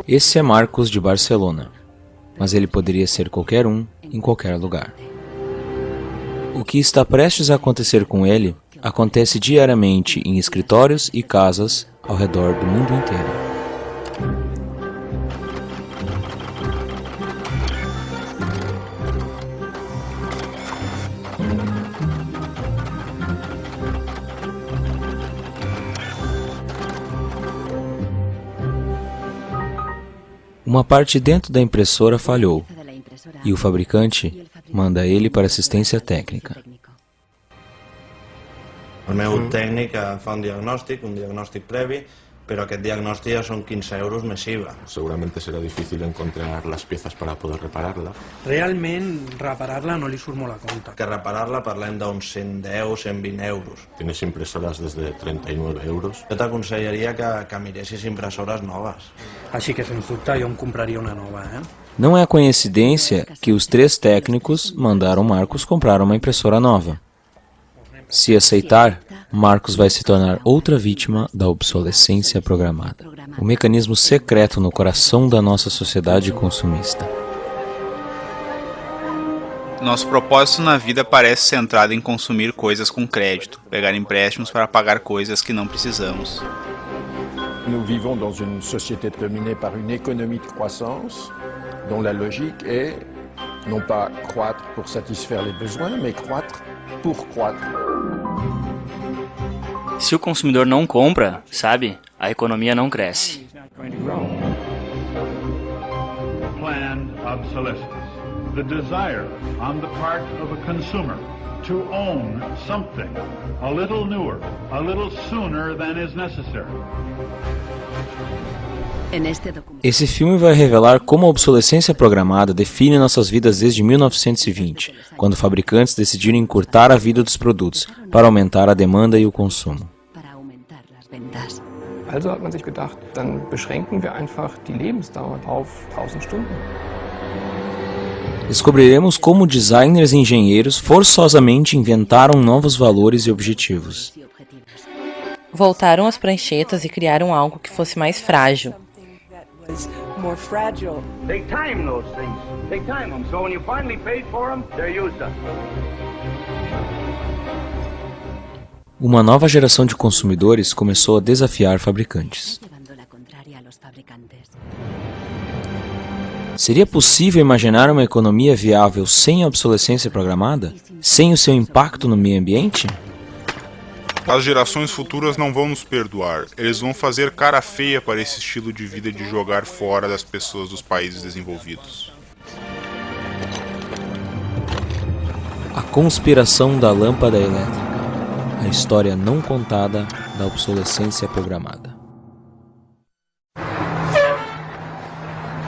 Esse é Marcos de Barcelona, mas ele poderia ser qualquer um, em qualquer lugar. O que está prestes a acontecer com ele acontece diariamente em escritórios e casas ao redor do mundo inteiro. Uma parte dentro da impressora falhou e o fabricante manda ele para assistência técnica. El meu tècnic fa un diagnòstic previ, pero aquest diagnòstic ya son 15 euros més IVA. Seguramente será difícil encontrar las piezas para poder repararla. Realment, reparar-la no li surt molt a compte. Que reparar-la parlem d'uns 110, 120 euros. Tienes impresoras desde 39 euros. Jo t'aconsellaria que miressis impressores noves. Així que, sens dubte, jo em compraria una nova, Não é coincidência que os 3 técnicos mandaram Marcos comprar uma impressora nova. Se aceitar, Marcos vai se tornar outra vítima da obsolescência programada. O mecanismo secreto no coração da nossa sociedade consumista. Nosso propósito na vida parece centrado em consumir coisas com crédito, pegar empréstimos para pagar coisas que não precisamos. Nous vivons dans une société dominée par une économie de croissance dont la logique est non pas croître pour satisfaire les besoins, mais croître pour croître. Se o consumidor não compra, sabe, a economia não cresce. Planned obsolescence. The desire on the part of a consumer to own something a little newer, a little sooner than is necessary. Esse filme vai revelar como a obsolescência programada define nossas vidas desde 1920, quando fabricantes decidiram encurtar a vida dos produtos para aumentar a demanda e o consumo. Also hat man sich gedacht, dann beschränken wir einfach die Lebensdauer auf 1000 Stunden. Descobriremos como designers e engenheiros forçosamente inventaram novos valores e objetivos. Voltaram às pranchetas e criaram algo que fosse mais frágil. More fragile. Take time those things. Take time them. So when you finally paid for them, they're used up. Uma nova geração de consumidores começou a desafiar fabricantes. Seria possível imaginar uma economia viável sem a obsolescência programada? Sem o seu impacto no meio ambiente? As gerações futuras não vão nos perdoar. Eles vão fazer cara feia para esse estilo de vida de jogar fora das pessoas dos países desenvolvidos. A conspiração da lâmpada elétrica. A história não contada da obsolescência programada.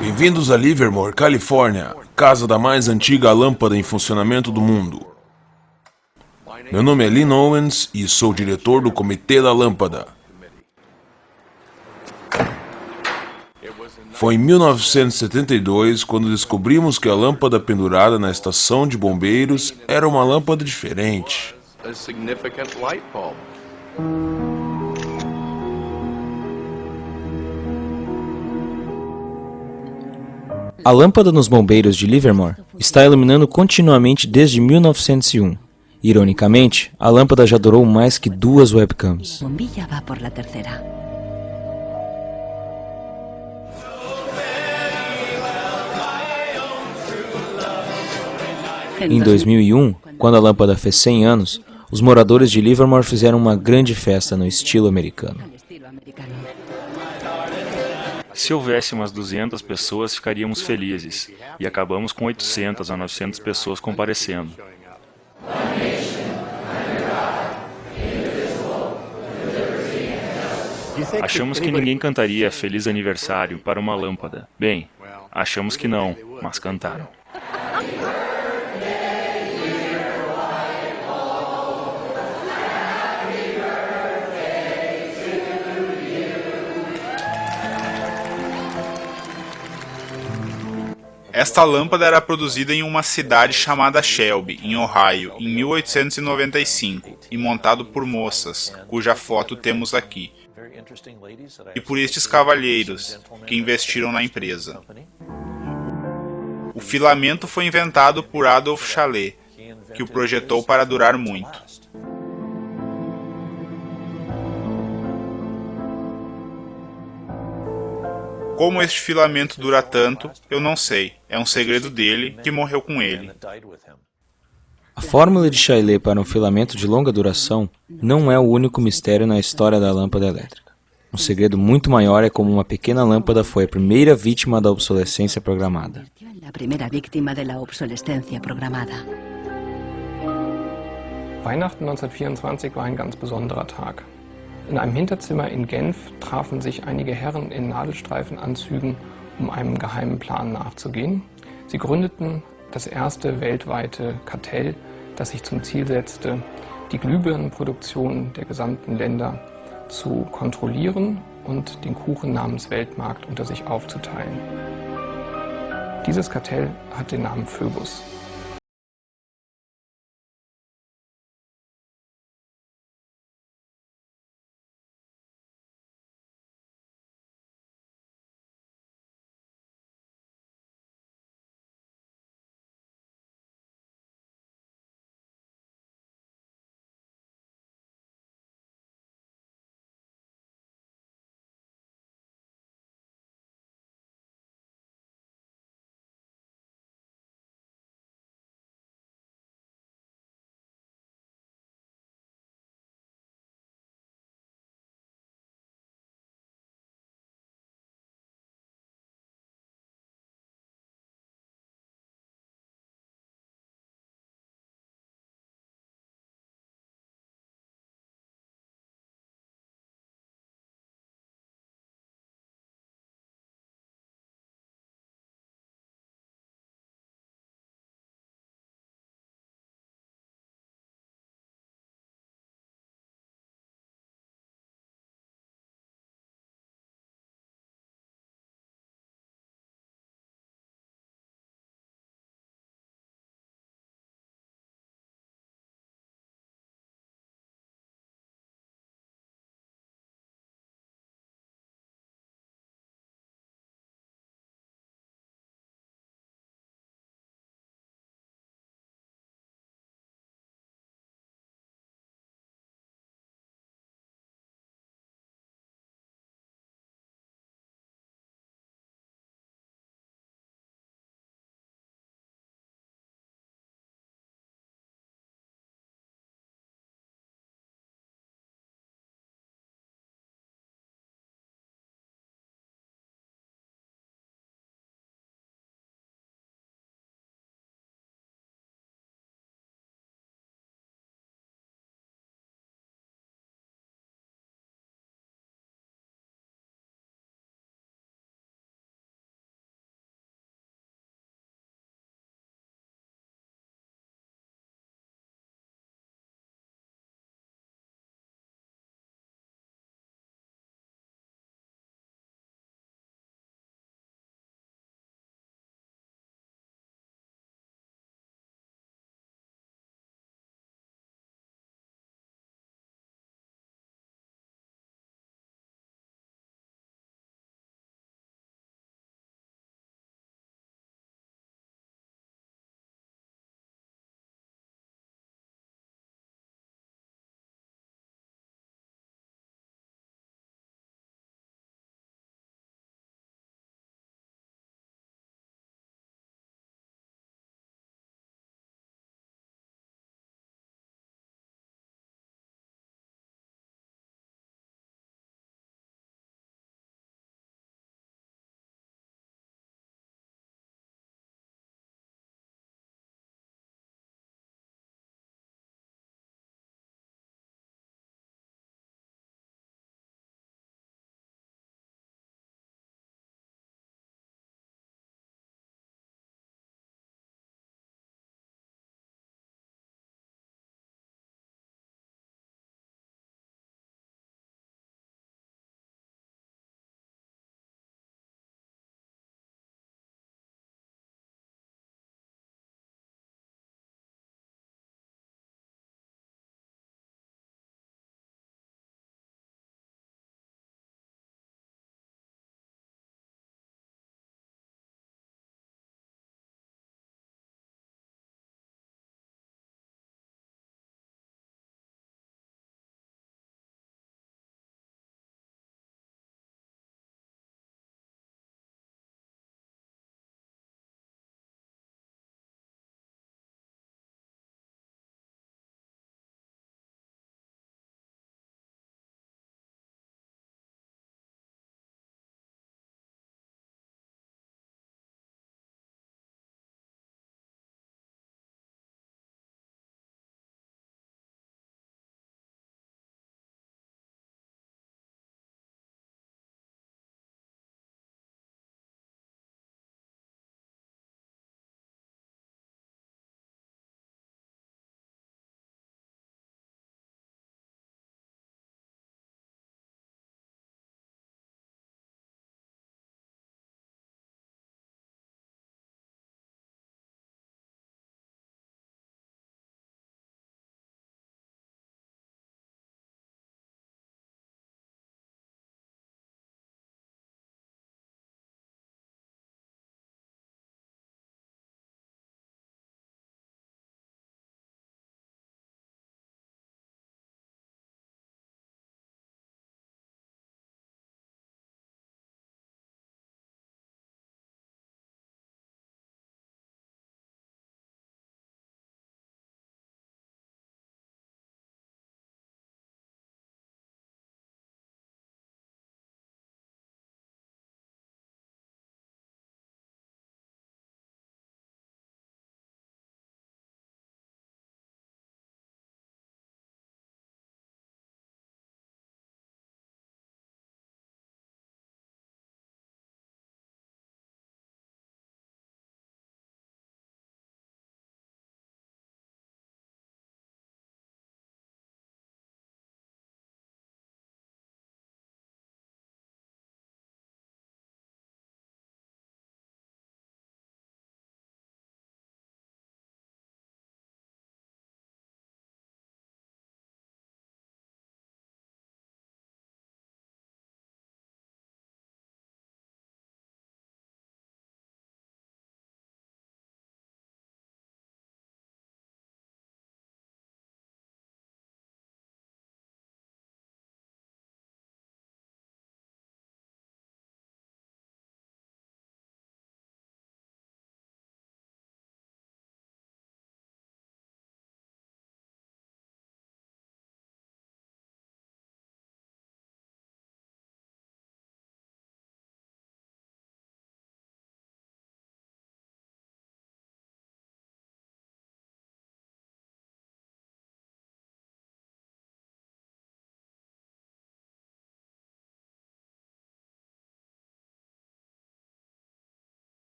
Bem-vindos a Livermore, Califórnia, casa da mais antiga lâmpada em funcionamento do mundo. Meu nome é Lynn Owens e sou diretor do Comitê da Lâmpada. Foi em 1972 quando descobrimos que a lâmpada pendurada na estação de bombeiros era uma lâmpada diferente. A lâmpada nos bombeiros de Livermore está iluminando continuamente desde 1901. Ironicamente, a lâmpada já durou mais que 2 webcams. Em 2001, quando a lâmpada fez 100 anos, os moradores de Livermore fizeram uma grande festa no estilo americano. Se houvesse umas 200 pessoas, ficaríamos felizes. E acabamos com 800 a 900 pessoas comparecendo. Achamos que ninguém cantaria Feliz Aniversário para uma lâmpada. Bem, achamos que não, mas cantaram. Esta lâmpada era produzida em uma cidade chamada Shelby, em Ohio, em 1895, e montado por moças, cuja foto temos aqui. e por estes cavalheiros que investiram na empresa. O filamento foi inventado por Adolf Chalet, que o projetou para durar muito. Como este filamento dura tanto, eu não sei. É um segredo dele, que morreu com ele. A fórmula de Chalet para um filamento de longa duração não é o único mistério na história da lâmpada elétrica. Um segredo muito maior é como uma pequena lâmpada foi a primeira vítima da obsolescência programada. Weihnachten 1924 war ein ganz besonderer Tag. In einem Hinterzimmer in Genf trafen sich einige Herren in Nadelstreifenanzügen, um einem geheimen Plan nachzugehen. Sie gründeten das erste weltweite Kartell, das sich zum Ziel setzte, die Glühbirnenproduktion der gesamten Länder zu kontrollieren und den Kuchen namens Weltmarkt unter sich aufzuteilen. Dieses Kartell hat den Namen Phoebus.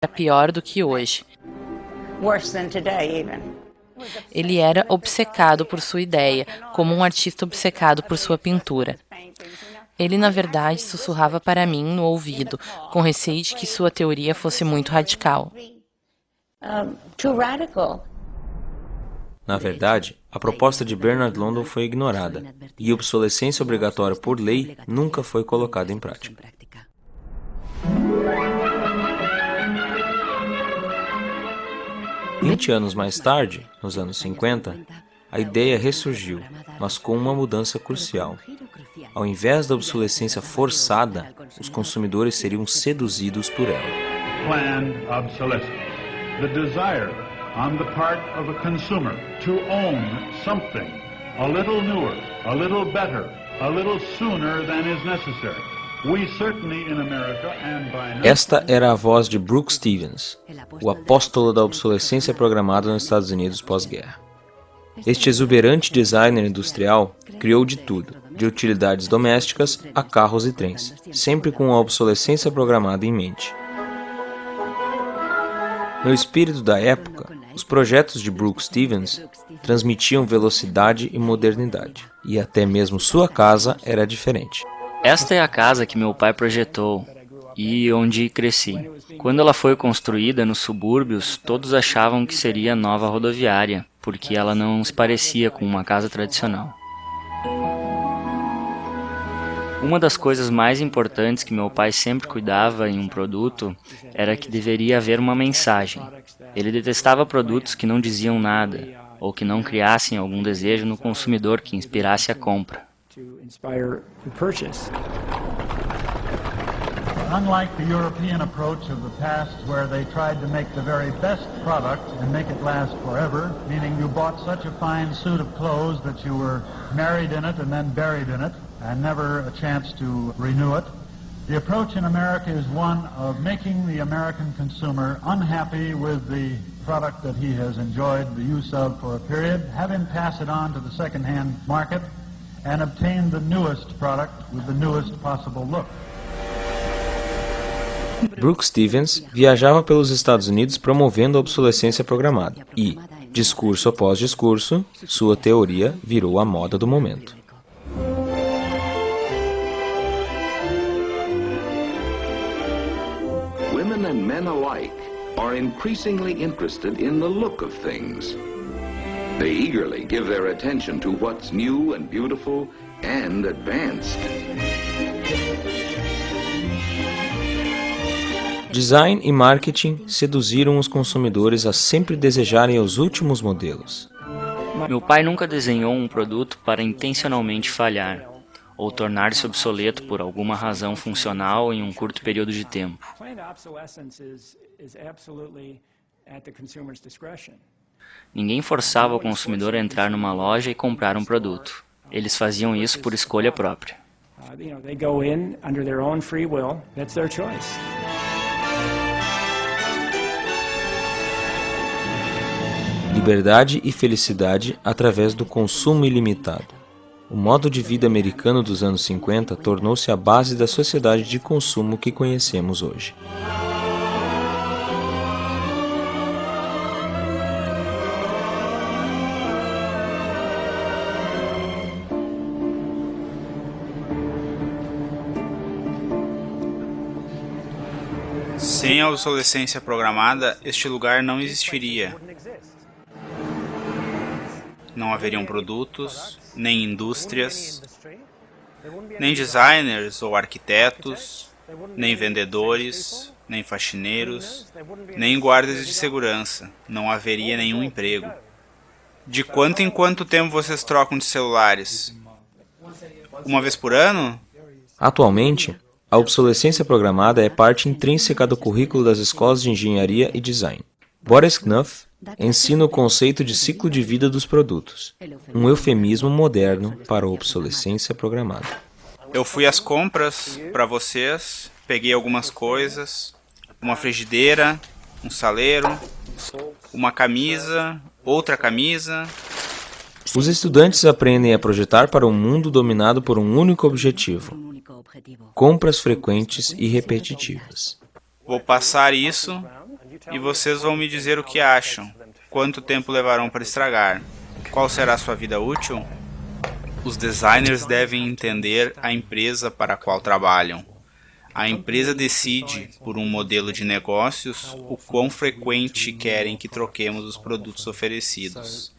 pior do que hoje. Ele era obcecado por sua ideia, como um artista obcecado por sua pintura. Ele, na verdade, sussurrava para mim no ouvido, com receio de que sua teoria fosse muito radical. Na verdade, a proposta de Bernard London foi ignorada, e a obsolescência obrigatória por lei nunca foi colocada em prática. Vinte anos mais tarde, nos anos 50, a ideia ressurgiu, mas com uma mudança crucial. Ao invés da obsolescência forçada, os consumidores seriam seduzidos por ela. Planned obsolescence. The desire on the part of a consumer to own something a little newer, a little better, a little sooner than is necessary. We certainly in America and by now... Esta era a voz de Brooks Stevens, o apóstolo da obsolescência programada nos Estados Unidos pós-guerra. Este exuberante designer industrial criou de tudo, de utilidades domésticas a carros e trens, sempre com a obsolescência programada em mente. No espírito da época, os projetos de Brooks Stevens transmitiam velocidade e modernidade, e até mesmo sua casa era diferente. Esta é a casa que meu pai projetou e onde cresci. Quando ela foi construída nos subúrbios, todos achavam que seria nova rodoviária, porque ela não se parecia com uma casa tradicional. Uma das coisas mais importantes que meu pai sempre cuidava em um produto era que deveria haver uma mensagem. Ele detestava produtos que não diziam nada ou que não criassem algum desejo no consumidor que inspirasse a compra. Unlike the European approach of the past where they tried to make the very best product and make it last forever, meaning you bought such a fine suit of clothes that you were married in it and then buried in it and never a chance to renew it, the approach in America is one of making the American consumer unhappy with the product that he has enjoyed the use of for a period, have him pass it on to the second-hand market and obtain the newest product with the newest possible look. Brooks Stevens viajava pelos Estados Unidos promovendo a obsolescência programada e, discurso após discurso, sua teoria virou a moda do momento. Women and men alike are increasingly interested in the look of things. They eagerly give their attention to what's new and beautiful and advanced. Design e marketing seduziram os consumidores a sempre desejarem os últimos modelos. Meu pai nunca desenhou um produto para intencionalmente falhar ou tornar-se obsoleto por alguma razão funcional em um curto período de tempo. Ninguém forçava o consumidor a entrar numa loja e comprar um produto. Eles faziam isso por escolha própria. Liberdade e felicidade através do consumo ilimitado. O modo de vida americano dos anos 50 tornou-se a base da sociedade de consumo que conhecemos hoje. Sem a obsolescência programada, este lugar não existiria. Não haveriam produtos, nem indústrias, nem designers ou arquitetos, nem vendedores, nem faxineiros, nem guardas de segurança. Não haveria nenhum emprego. De quanto em quanto tempo vocês trocam de celulares? Uma vez por ano? Atualmente, a obsolescência programada é parte intrínseca do currículo das escolas de engenharia e design. Boris Knuth ensina o conceito de ciclo de vida dos produtos, um eufemismo moderno para a obsolescência programada. Eu fui às compras para vocês, peguei algumas coisas, uma frigideira, um saleiro, uma camisa, outra camisa. Os estudantes aprendem a projetar para um mundo dominado por um único objetivo: compras frequentes e repetitivas. Vou passar isso e vocês vão me dizer o que acham. Quanto tempo levarão para estragar? Qual será a sua vida útil? Os designers devem entender a empresa para a qual trabalham. A empresa decide, por um modelo de negócios, o quão frequente querem que troquemos os produtos oferecidos.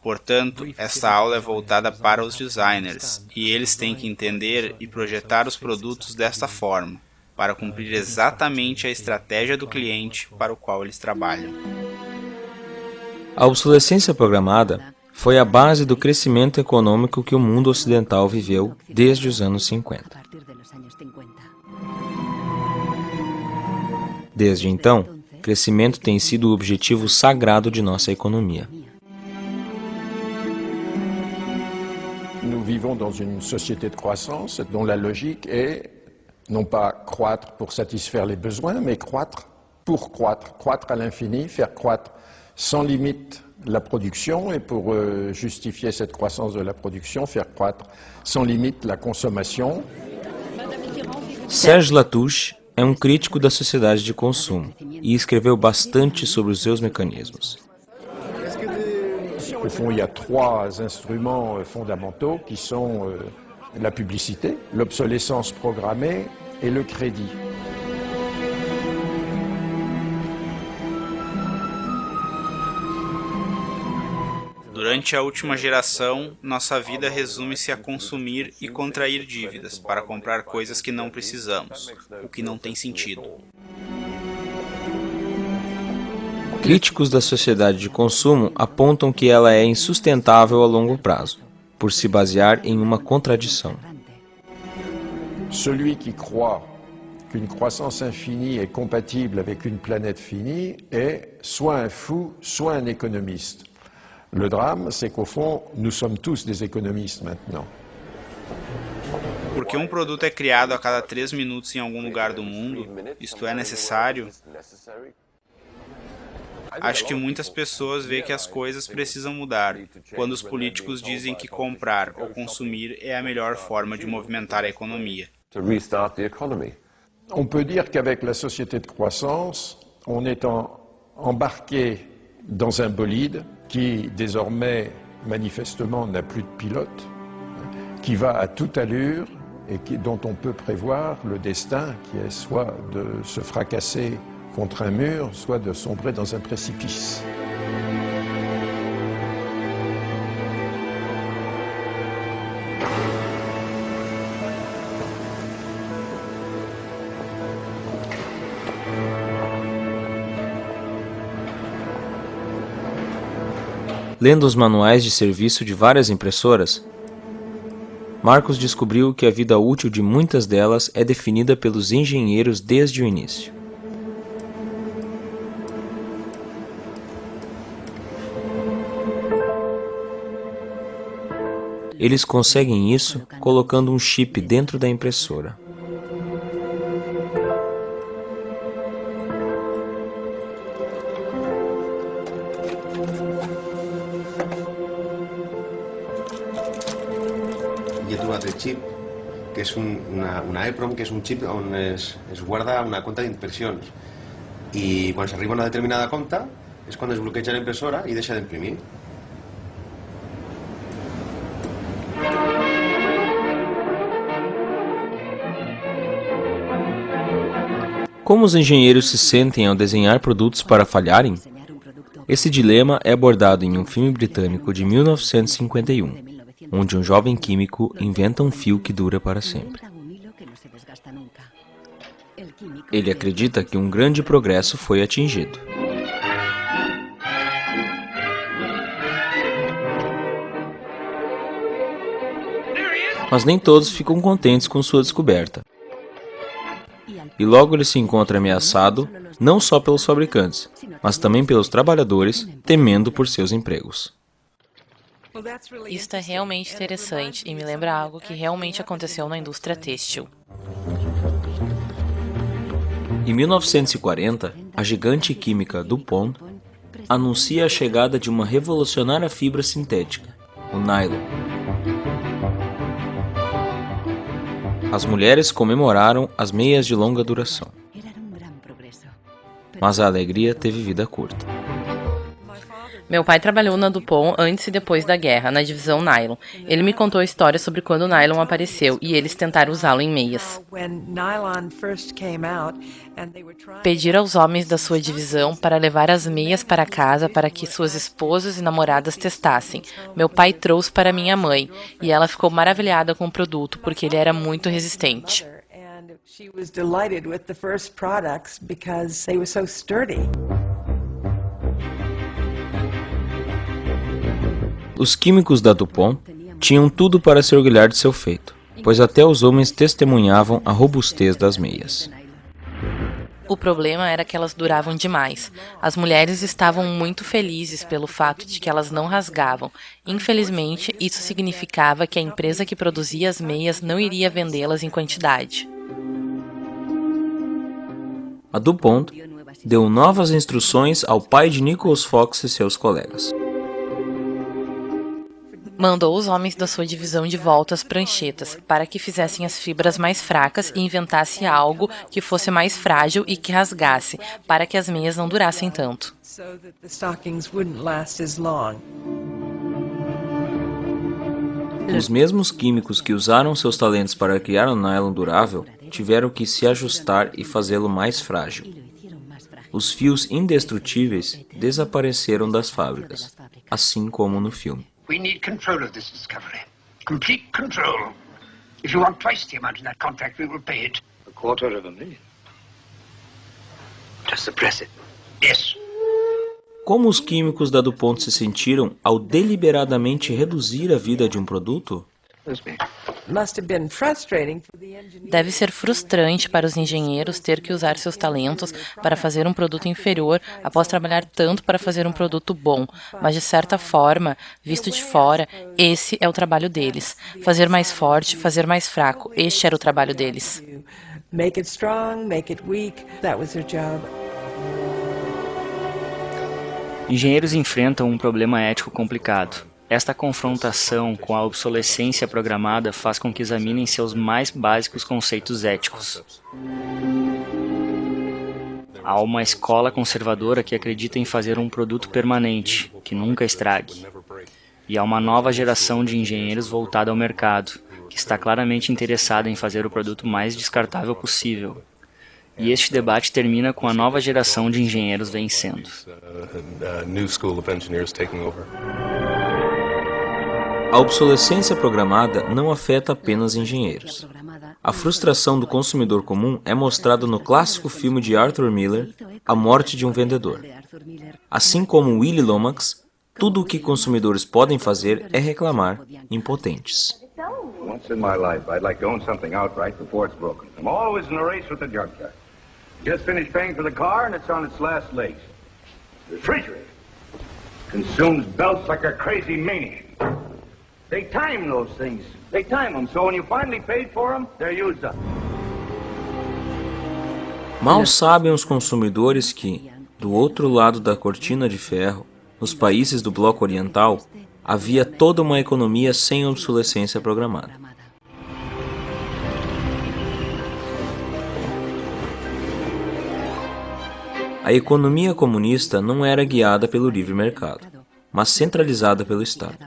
Portanto, esta aula é voltada para os designers, e eles têm que entender e projetar os produtos desta forma, para cumprir exatamente a estratégia do cliente para o qual eles trabalham. A obsolescência programada foi a base do crescimento econômico que o mundo ocidental viveu desde os anos 50. Desde então, crescimento tem sido o objetivo sagrado de nossa economia. Nous vivons dans une société de croissance dont la logique est non pas croître pour satisfaire les besoins, mais croître pour croître, croître à l'infini, faire croître sans limite la production et pour justifier cette croissance de la production, faire croître sans limite la consommation. Serge Latouche é um crítico da sociedade de consumo e escreveu bastante sobre os seus mecanismos. Au fond, il y a trois instruments fondamentaux qui sont la publicité, l'obsolescence programmée et le crédit. Durante a última geração, nossa vida resume-se a consumir e contrair dívidas para comprar coisas que não precisamos, o que não tem sentido. Críticos da sociedade de consumo apontam que ela é insustentável a longo prazo, por se basear em uma contradição. Celui qui croit qu'une croissance infinie est compatible avec une planète finie est soit un fou, soit un économiste. Le drame, c'est qu'au fond, nous sommes tous des économistes maintenant. Porque um produto é criado a cada 3 minutos em algum lugar do mundo, isto é necessário? Acho que muitas pessoas veem que as coisas precisam mudar, quando os políticos dizem que comprar ou consumir é a melhor forma de movimentar a economia. On peut dire qu'avec la société de croissance, on est embarqué dans un bolide qui désormais manifestement n'a plus de pilote, qui va à toute allure et dont on peut prévoir le destin qui est soit de se fracasser contre un mur, soit de sombrer dans un précipice. Lendo os manuais de serviço de várias impressoras, Marcos descobriu que a vida útil de muitas delas é definida pelos engenheiros desde o início. Eles conseguem isso colocando um chip dentro da impressora. De chip, que és una EEPROM, que és un xip on es guarda una compta d'impressions i quan s'arriba a una determinada compta és quan es bloqueja la impressora i deixa d'imprimir. Como os engenheiros se sentem ao desenhar produtos para falharem? Esse dilema é abordado em um filme britânico de 1951. Onde um jovem químico inventa um fio que dura para sempre. Ele acredita que um grande progresso foi atingido. Mas nem todos ficam contentes com sua descoberta. E logo ele se encontra ameaçado, não só pelos fabricantes, mas também pelos trabalhadores, temendo por seus empregos. Isso é realmente interessante e me lembra algo que realmente aconteceu na indústria têxtil. Em 1940, a gigante química DuPont anuncia a chegada de uma revolucionária fibra sintética, o nylon. As mulheres comemoraram as meias de longa duração. mas a alegria teve vida curta. Meu pai trabalhou na DuPont antes e depois da guerra, na divisão nylon. Ele me contou a história sobre quando o nylon apareceu e eles tentaram usá-lo em meias. Pediram aos homens da sua divisão para levar as meias para casa para que suas esposas e namoradas testassem. Meu pai trouxe para minha mãe e ela ficou maravilhada com o produto porque ele era muito resistente. She was delighted with the first products because they were so sturdy. Os químicos da DuPont tinham tudo para se orgulhar de seu feito, pois até os homens testemunhavam a robustez das meias. O problema era que elas duravam demais. As mulheres estavam muito felizes pelo fato de que elas não rasgavam. Infelizmente, isso significava que a empresa que produzia as meias não iria vendê-las em quantidade. A DuPont deu novas instruções ao pai de Nichols Fox e seus colegas. Mandou os homens da sua divisão de volta às pranchetas, para que fizessem as fibras mais fracas e inventasse algo que fosse mais frágil e que rasgasse, para que as meias não durassem tanto. Os mesmos químicos que usaram seus talentos para criar um nylon durável tiveram que se ajustar e fazê-lo mais frágil. Os fios indestrutíveis desapareceram das fábricas, assim como no filme. We need control of this discovery. Complete control. If you want twice the amount in that contract, we will pay it. $250,000. To suppress it. Yes. Como os químicos da DuPont se sentiram ao deliberadamente reduzir a vida de um produto? Deve ser frustrante para os engenheiros ter que usar seus talentos para fazer um produto inferior após trabalhar tanto para fazer um produto bom, mas de certa forma, visto de fora, esse é o trabalho deles. Fazer mais forte, fazer mais fraco, este era o trabalho deles. Make it strong, make it weak, that was their job. Engenheiros enfrentam um problema ético complicado. Esta confrontação com a obsolescência programada faz com que examinem seus mais básicos conceitos éticos. Há uma escola conservadora que acredita em fazer um produto permanente, que nunca estrague. E há uma nova geração de engenheiros voltada ao mercado, que está claramente interessada em fazer o produto mais descartável possível. E este debate termina com a nova geração de engenheiros vencendo. A obsolescência programada não afeta apenas engenheiros. A frustração do consumidor comum é mostrada no clássico filme de Arthur Miller, A Morte de um Vendedor. Assim como Willy Lomax, tudo o que consumidores podem fazer é reclamar, impotentes. Once in my life, I'd like to own something outright before it's broken. I'm always in a race with the junkyard. Just finished paying for the car and it's on its last legs. The refrigerator consumes belts like a crazy maniac. They time those things. They time them, so when you finally paid for them, they're used up. Mal sabem os consumidores que, do outro lado da cortina de ferro, nos países do bloco oriental, havia toda uma economia sem obsolescência programada. A economia comunista não era guiada pelo livre mercado, mas centralizada pelo Estado.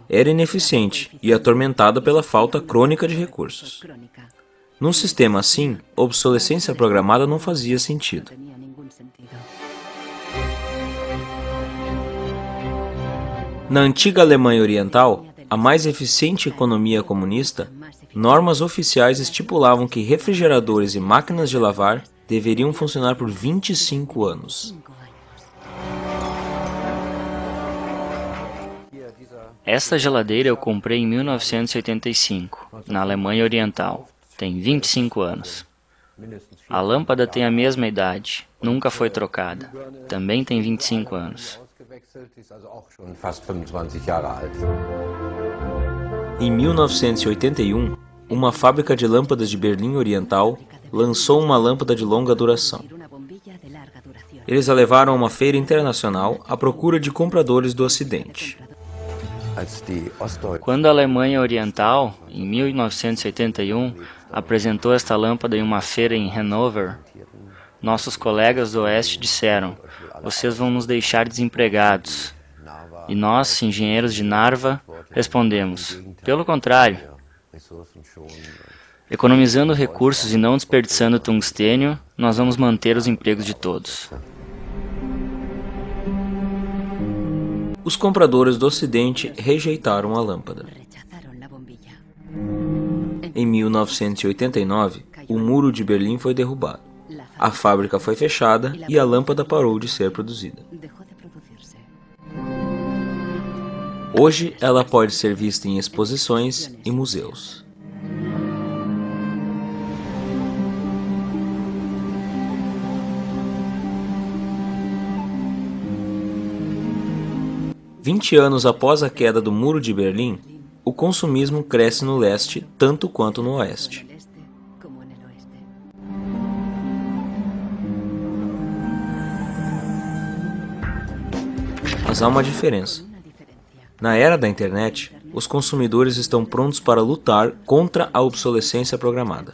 Era ineficiente e atormentada pela falta crônica de recursos. Num sistema assim, a obsolescência programada não fazia sentido. Na antiga Alemanha Oriental, a mais eficiente economia comunista, normas oficiais estipulavam que refrigeradores e máquinas de lavar deveriam funcionar por 25 anos. Esta geladeira eu comprei em 1985, na Alemanha Oriental. Tem 25 anos. A lâmpada tem a mesma idade, nunca foi trocada. Também tem 25 anos. Em 1981, uma fábrica de lâmpadas de Berlim Oriental lançou uma lâmpada de longa duração. Eles a levaram a uma feira internacional à procura de compradores do Ocidente. Quando a Alemanha Oriental, em 1981, apresentou esta lâmpada em uma feira em Hanover, Nossos colegas do Oeste disseram: vocês vão nos deixar desempregados. E nós, engenheiros de Narva, respondemos: pelo contrário. Economizando recursos e não desperdiçando tungstênio, nós vamos manter os empregos de todos. Os compradores do Ocidente rejeitaram a lâmpada. Em 1989, o Muro de Berlim foi derrubado. A fábrica foi fechada e a lâmpada parou de ser produzida. Hoje, ela pode ser vista em exposições e museus. "20 anos após a queda do Muro de Berlim, o consumismo cresce no leste tanto quanto no oeste. Mas há uma diferença. Na era da internet, os consumidores estão prontos para lutar contra a obsolescência programada.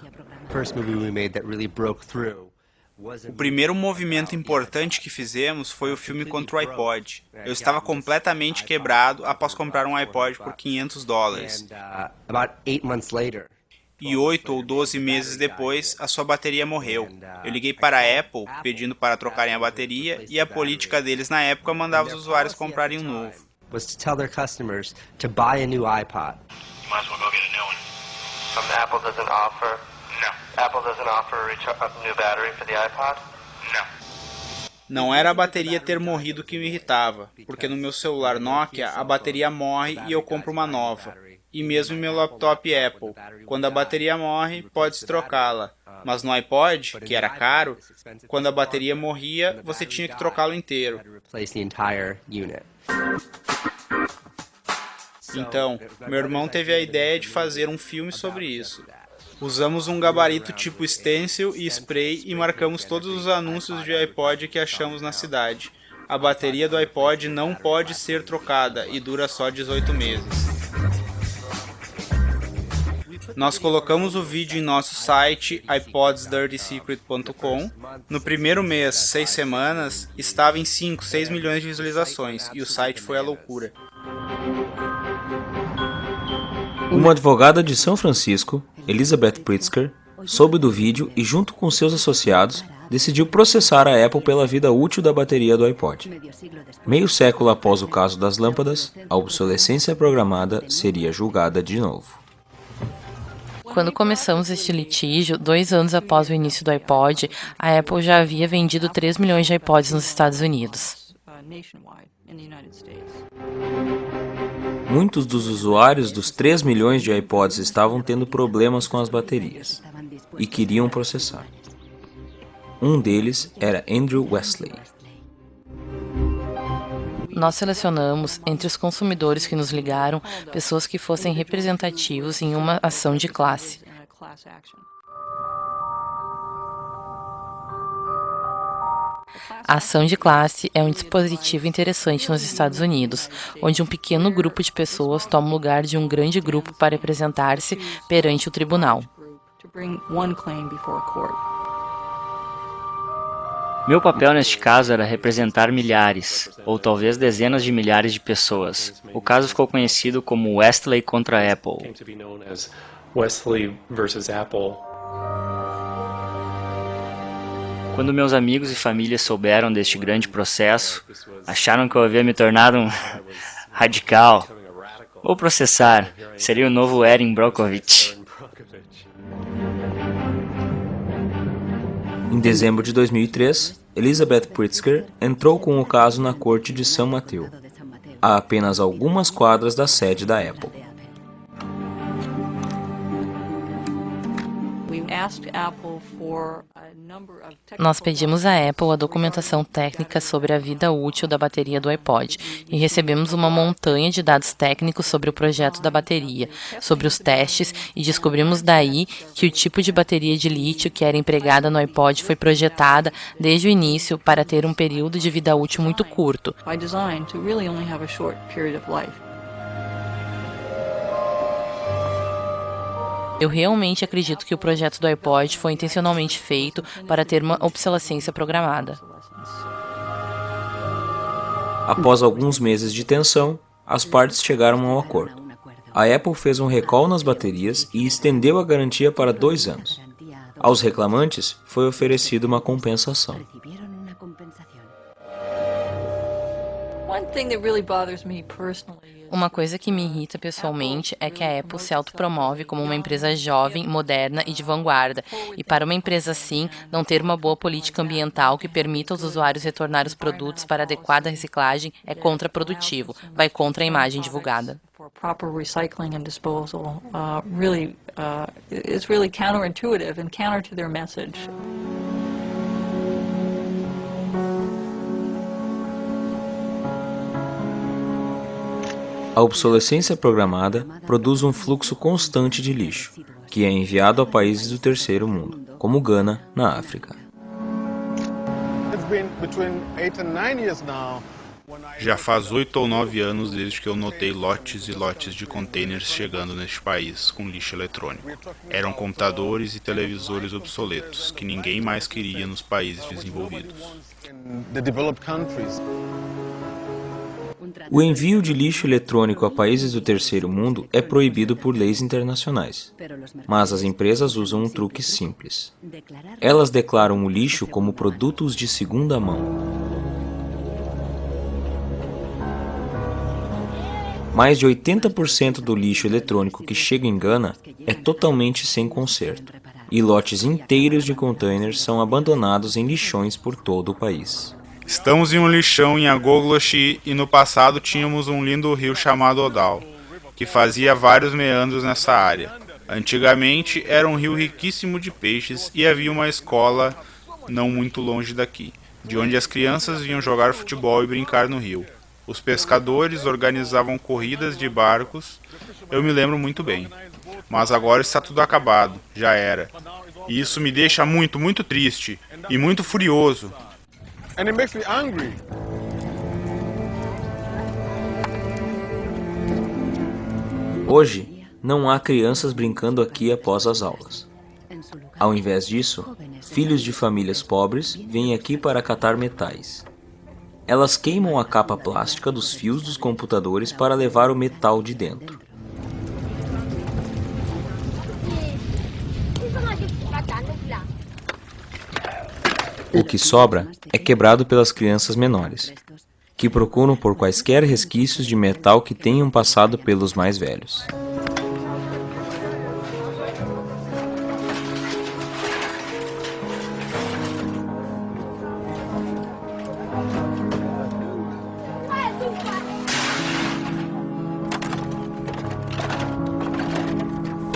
O primeiro movimento importante que fizemos foi o filme contra o iPod. Eu estava completamente quebrado após comprar um iPod por $500. E 8 ou 12 meses depois, a sua bateria morreu. Eu liguei para a Apple pedindo para trocarem a bateria e a política deles na época mandava os usuários comprarem um novo. Was to tell their customers to buy a new iPod. Might as well go get a new one. Apple doesn't offer. No. Apple doesn't offer a new battery for the iPod? No. Não era a bateria ter morrido que me irritava, porque no meu celular Nokia a bateria morre e eu compro uma nova. E mesmo em meu laptop Apple, quando a bateria morre, pode-se trocá-la. Mas no iPod, que era caro, quando a bateria morria, você tinha que trocá-lo inteiro. Então, meu irmão teve a ideia de fazer um filme sobre isso. Usamos um gabarito tipo stencil e spray e marcamos todos os anúncios de iPod que achamos na cidade. A bateria do iPod não pode ser trocada e dura só 18 meses. Nós colocamos o vídeo em nosso site ipodsdirtysecret.com. No primeiro mês, 6 semanas, estava em 5, 6 milhões de visualizações e o site foi a loucura. Uma advogada de São Francisco, Elizabeth Pritzker, soube do vídeo e, junto com seus associados, decidiu processar a Apple pela vida útil da bateria do iPod. Meio século após o caso das lâmpadas, a obsolescência programada seria julgada de novo. Quando começamos este litígio, 2 anos após o início do iPod, a Apple já havia vendido 3 milhões de iPods nos Estados Unidos. Muitos dos usuários dos 3 milhões de iPods estavam tendo problemas com as baterias e queriam processar. Um deles era Andrew Wesley. Nós selecionamos, entre os consumidores que nos ligaram, pessoas que fossem representativos em uma ação de classe. A ação de classe é um dispositivo interessante nos Estados Unidos, onde um pequeno grupo de pessoas toma o lugar de um grande grupo para representar-se perante o tribunal. Meu papel neste caso era representar milhares, ou talvez dezenas de milhares de pessoas. O caso ficou conhecido como Wesley contra a Apple. Wesley versus Apple. Quando meus amigos e família souberam deste grande processo, acharam que eu havia me tornado um radical. Vou processar, seria o novo Erin Brockovich. Em dezembro de 2003, Elizabeth Pritzker entrou com o caso na corte de São Mateu, a apenas algumas quadras da sede da Apple. Nós pedimos à Apple a documentação técnica sobre a vida útil da bateria do iPod e recebemos uma montanha de dados técnicos sobre o projeto da bateria, sobre os testes, e descobrimos daí que o tipo de bateria de lítio que era empregada no iPod foi projetada desde o início para ter um período de vida útil muito curto. Eu realmente acredito que o projeto do iPod foi intencionalmente feito para ter uma obsolescência programada. Após alguns meses de tensão, as partes chegaram a um acordo. A Apple fez um recall nas baterias e estendeu a garantia para 2 anos. Aos reclamantes foi oferecida uma compensação. Uma coisa que me irrita pessoalmente é que a Apple se autopromove como uma empresa jovem, moderna e de vanguarda, e para uma empresa assim, não ter uma boa política ambiental que permita aos usuários retornar os produtos para adequada reciclagem é contraprodutivo, vai contra a imagem divulgada. Proper recycling and disposal is really counterintuitive and counter to their message. A obsolescência programada produz um fluxo constante de lixo, que é enviado a países do terceiro mundo, como Gana, na África. Já faz 8 ou 9 anos desde que eu notei lotes e lotes de containers chegando neste país com lixo eletrônico. Eram computadores e televisores obsoletos, que ninguém mais queria nos países desenvolvidos. O envio de lixo eletrônico a países do terceiro mundo é proibido por leis internacionais, mas as empresas usam um truque simples. Elas declaram o lixo como produtos de segunda mão. Mais de 80% do lixo eletrônico que chega em Gana é totalmente sem conserto, e lotes inteiros de containers são abandonados em lixões por todo o país. Estamos em um lixão em Agogloshi e no passado tínhamos um lindo rio chamado Odal, que fazia vários meandros nessa área. Antigamente era um rio riquíssimo de peixes e havia uma escola não muito longe daqui, de onde as crianças vinham jogar futebol e brincar no rio. Os pescadores organizavam corridas de barcos, eu me lembro muito bem. Mas agora está tudo acabado, já era. E isso me deixa muito, muito triste e muito furioso. And it makes me angry. Hoje, não há crianças brincando aqui após as aulas. Ao invés disso, filhos de famílias pobres vêm aqui para catar metais. Elas queimam a capa plástica dos fios dos computadores para levar o metal de dentro. O que sobra é quebrado pelas crianças menores, que procuram por quaisquer resquícios de metal que tenham passado pelos mais velhos.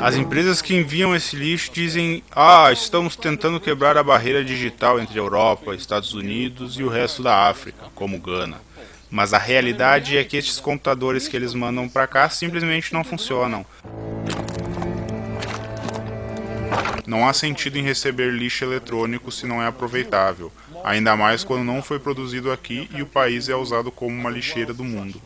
As empresas que enviam esse lixo dizem: estamos tentando quebrar a barreira digital entre a Europa, Estados Unidos e o resto da África, como Gana. Mas a realidade é que estes computadores que eles mandam para cá simplesmente não funcionam. Não há sentido em receber lixo eletrônico se não é aproveitável, ainda mais quando não foi produzido aqui e o país é usado como uma lixeira do mundo.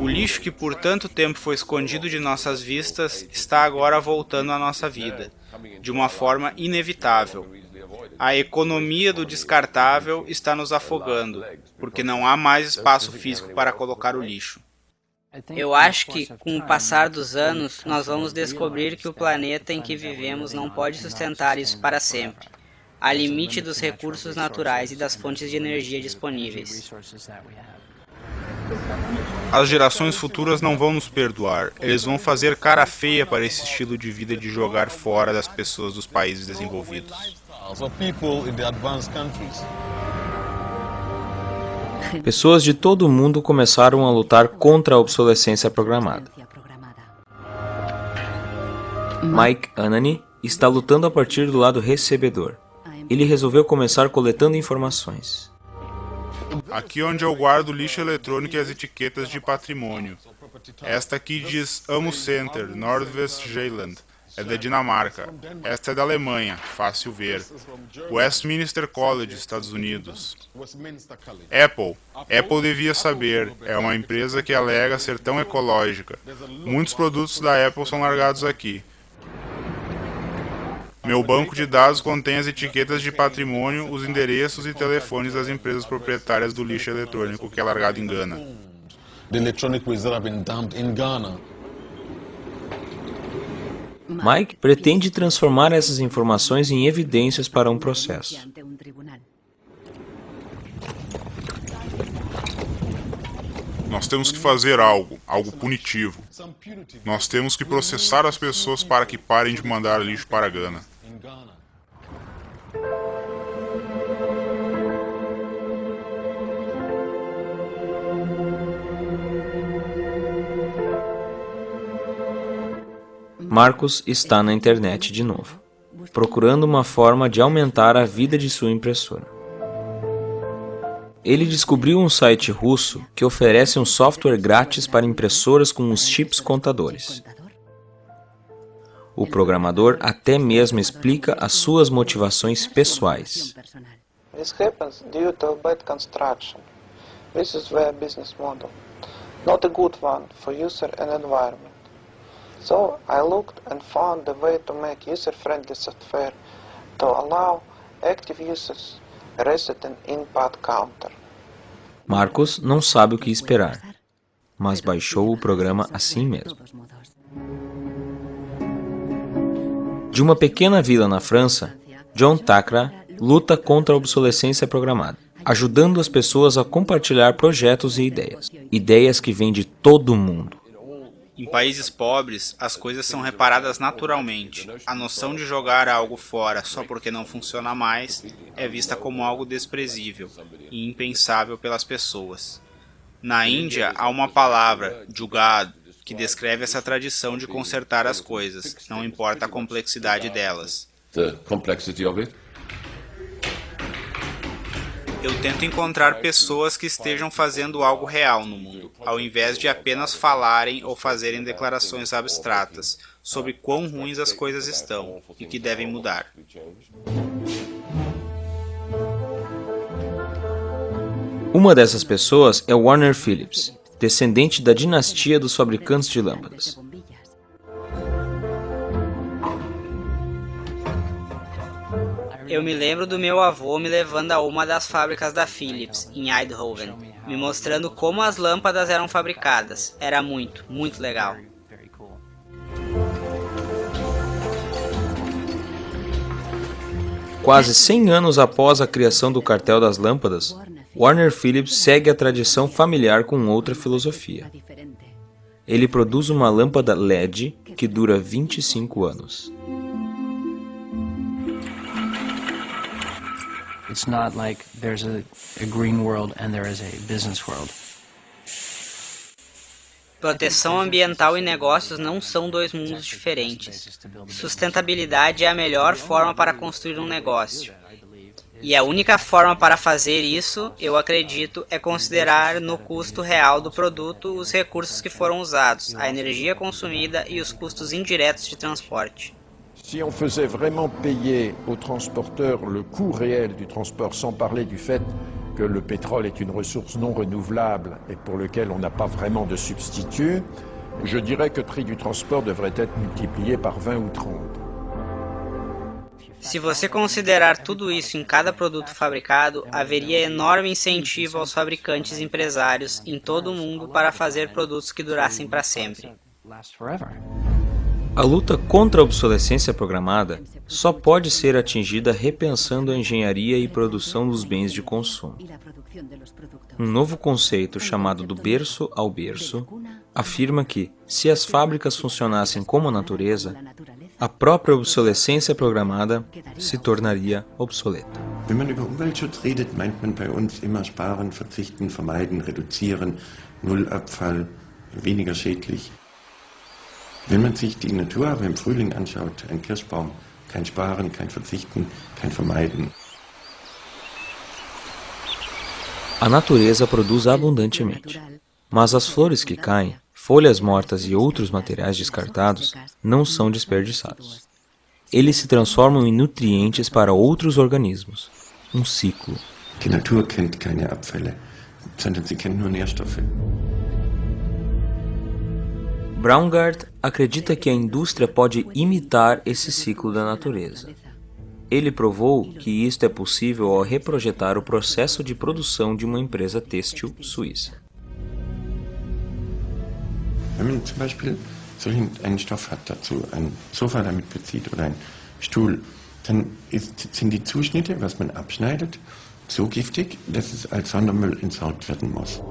O lixo que por tanto tempo foi escondido de nossas vistas está agora voltando à nossa vida, de uma forma inevitável. A economia do descartável está nos afogando, porque não há mais espaço físico para colocar o lixo. Eu acho que, com o passar dos anos, nós vamos descobrir que o planeta em que vivemos não pode sustentar isso para sempre. Há limite dos recursos naturais e das fontes de energia disponíveis. As gerações futuras não vão nos perdoar. Eles vão fazer cara feia para esse estilo de vida de jogar fora das pessoas dos países desenvolvidos. Pessoas de todo o mundo começaram a lutar contra a obsolescência programada. Mike Anani está lutando a partir do lado recebedor. Ele resolveu começar coletando informações. Aqui onde eu guardo lixo eletrônico e as etiquetas de patrimônio. Esta aqui diz Amo Center, Northwest Zeeland. é da Dinamarca. Esta é da Alemanha, fácil ver. Westminster College, Estados Unidos. Apple devia saber, é uma empresa que alega ser tão ecológica. Muitos produtos da Apple são largados aqui. Meu banco de dados contém as etiquetas de patrimônio, os endereços e telefones das empresas proprietárias do lixo eletrônico que é largado em Gana. Mike pretende transformar essas informações em evidências para um processo. Nós temos que fazer algo punitivo. Nós temos que processar as pessoas para que parem de mandar lixo para Gana. Marcos está na internet de novo, procurando uma forma de aumentar a vida de sua impressora. Ele descobriu um site russo que oferece um software grátis para impressoras com os chips contadores. O programador até mesmo explica as suas motivações pessoais. This happens due to bad construction. This is their business model, not a good one for user and environment. So I looked and found a way to make user-friendly software to allow active users reset an input counter. Marcos não sabe o que esperar, mas baixou o programa assim mesmo. De uma pequena vila na França, John Thackra luta contra a obsolescência programada, ajudando as pessoas a compartilhar projetos e ideias que vêm de todo o mundo. Em países pobres, as coisas são reparadas naturalmente. A noção de jogar algo fora só porque não funciona mais é vista como algo desprezível e impensável pelas pessoas. Na Índia, há uma palavra, jugad, que descreve essa tradição de consertar as coisas, não importa a complexidade delas. Eu tento encontrar pessoas que estejam fazendo algo real no mundo, ao invés de apenas falarem ou fazerem declarações abstratas sobre quão ruins as coisas estão e que devem mudar. Uma dessas pessoas é Warner Phillips, descendente da dinastia dos fabricantes de lâmpadas. Eu me lembro do meu avô me levando a uma das fábricas da Philips, em Eindhoven, me mostrando como as lâmpadas eram fabricadas. Era muito legal. Quase 100 anos após a criação do cartel das lâmpadas, Warner Phillips segue a tradição familiar com outra filosofia. Ele produz uma lâmpada LED que dura 25 anos. It's not like there's a green world and there is a business world. Proteção ambiental e negócios não são dois mundos diferentes. Sustentabilidade é a melhor forma para construir um negócio. E a única forma para fazer isso, eu acredito, é considerar no custo real do produto os recursos que foram usados, a energia consumida e os custos indiretos de transporte. Si on faisait vraiment payer aux transporteurs le coût réel du transport, sans parler du fait que le pétrole est une ressource non renouvelable et pour lequel on n'a pas vraiment de substitut, je dirais que le prix du transport devrait être multiplié par 20 ou 30. Se você considerar tudo isso em cada produto fabricado, haveria enorme incentivo aos fabricantes e empresários em todo o mundo para fazer produtos que durassem para sempre. A luta contra a obsolescência programada só pode ser atingida repensando a engenharia e produção dos bens de consumo. Um novo conceito chamado do berço ao berço afirma que, se as fábricas funcionassem como a natureza, a própria obsolescência programada se tornaria obsoleta. Wenn man über Umweltschutz redet, meint man bei uns immer sparen, verzichten, vermeiden, reduzieren, Nullabfall, weniger schädlich. Wenn man sich die Natur aber im Frühling anschaut, ein Kirschbaum, kein Sparen, kein Verzichten, kein Vermeiden. A natureza produz abundantemente, mas as flores que caem folhas mortas e outros materiais descartados não são desperdiçados. Eles se transformam em nutrientes para outros organismos. Um ciclo. Die Natur kennt keine Abfälle, sondern sie kennt nur Nährstoffe. Braungart acredita que a indústria pode imitar esse ciclo da natureza. Ele provou que isto é possível ao reprojetar o processo de produção de uma empresa têxtil suíça. Wenn man zum Beispiel so einen Stoff hat dazu, ein Sofa damit bezieht oder ein Stuhl, dann sind die Zuschnitte, was man abschneidet, so giftig, dass es als Sondermüll entsorgt werden muss.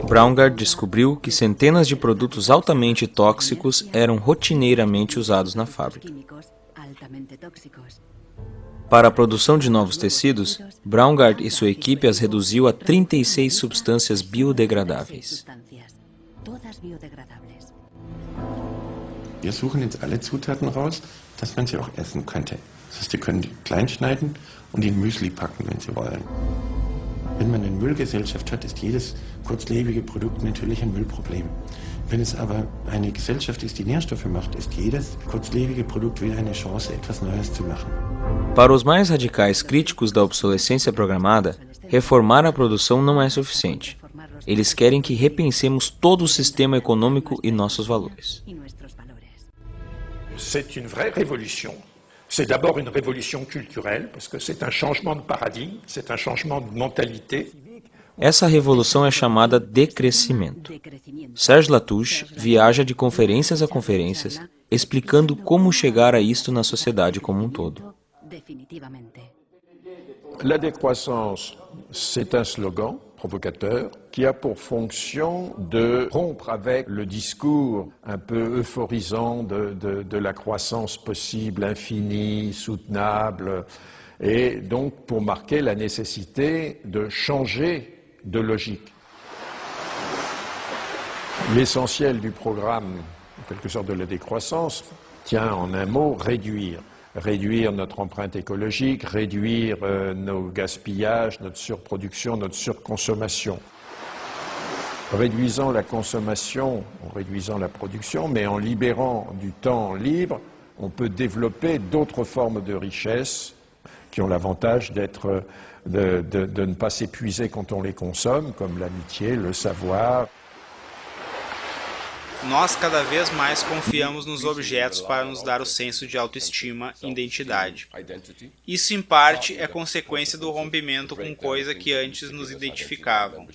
Braungart descobriu que centenas de produtos altamente tóxicos eram rotineiramente usados na fábrica. Para a produção de novos tecidos, Braungart e sua equipe as reduziu a 36 substâncias biodegradáveis. Wir suchen jetzt alle Zutaten raus, dass man sie auch essen könnte. Das heißt, Sie können die klein schneiden und in Müsli packen, wenn Sie wollen. Wenn man eine Müllgesellschaft hat, ist jedes kurzlebige Produkt natürlich ein Müllproblem. Wenn es aber eine Gesellschaft ist, die Nährstoffe macht, ist jedes kurzlebige Produkt wieder eine Chance, etwas Neues zu machen. Para os mais radicais críticos da obsolescência programada, reformar a produção não é suficiente. Eles querem que repensemos todo o sistema econômico e nossos valores. C'est une vraie révolution. C'est d'abord une révolution culturelle, parce que c'est un changement de paradigme, c'est un changement de mentalité. Essa revolução é chamada decrescimento. Serge Latouche viaja de conferências a conferências, explicando como chegar a isto na sociedade como um todo. La décroissance, c'est un slogan provocateur qui a pour fonction de rompre avec le discours un peu euphorisant de la croissance possible, infinie, soutenable, et donc pour marquer la nécessité de changer de logique. L'essentiel du programme, en quelque sorte de la décroissance, tient en un mot réduire. Réduire notre empreinte écologique, réduire nos gaspillages, notre surproduction, notre surconsommation. Réduisant la consommation, en réduisant la production, mais en libérant du temps libre, on peut développer d'autres formes de richesse qui ont l'avantage de ne pas s'épuiser quand on les consomme, comme l'amitié, le savoir. Nós cada vez mais confiamos nos objetos para nos dar o senso de autoestima e identidade. Isso, em parte, é consequência do rompimento com coisas que antes nos identificavam,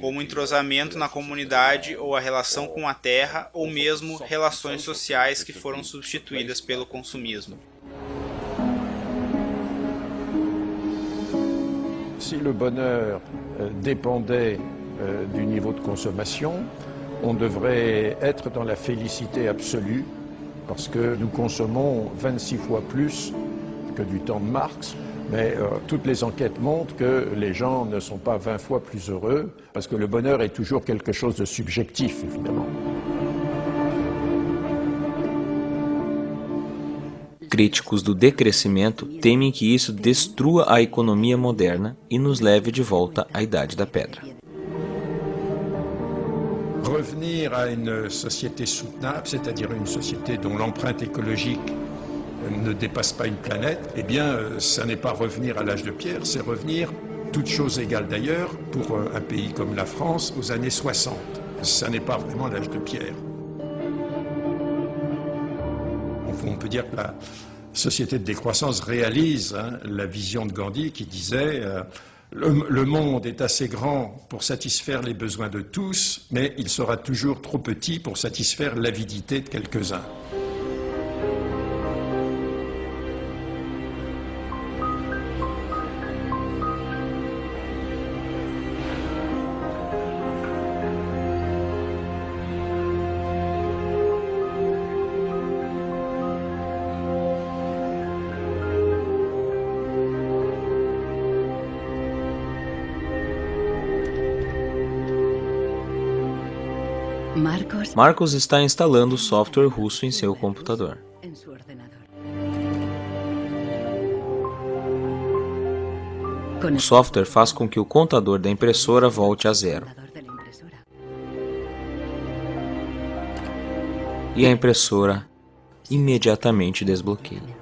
como o entrosamento na comunidade ou a relação com a terra, ou mesmo relações sociais que foram substituídas pelo consumismo. Si le bonheur dépendait du niveau de consommation, on devrait être dans la félicité absolue, parce que nous consommons 26 fois plus que du temps de Marx, mais toutes les enquêtes montrent que les gens ne sont pas 20 fois plus heureux, parce que le bonheur est toujours quelque chose de subjectif, évidemment. Críticos do decrescimento temem que isso destrua a economia moderna e nos leve de volta à Idade da Pedra. Revenir à une société soutenable, c'est-à-dire une société dont l'empreinte écologique ne dépasse pas une planète, eh bien, ça n'est pas revenir à l'âge de pierre, c'est revenir, toutes choses égales d'ailleurs, pour un pays comme la France, aux années 60. Ça n'est pas vraiment l'âge de pierre. On peut dire que la société de décroissance réalise la vision de Gandhi qui disait le monde est assez grand pour satisfaire les besoins de tous, mais il sera toujours trop petit pour satisfaire l'avidité de quelques-uns. Marcos está instalando o software russo em seu computador. O software faz com que o contador da impressora volte a zero. e a impressora imediatamente desbloqueia.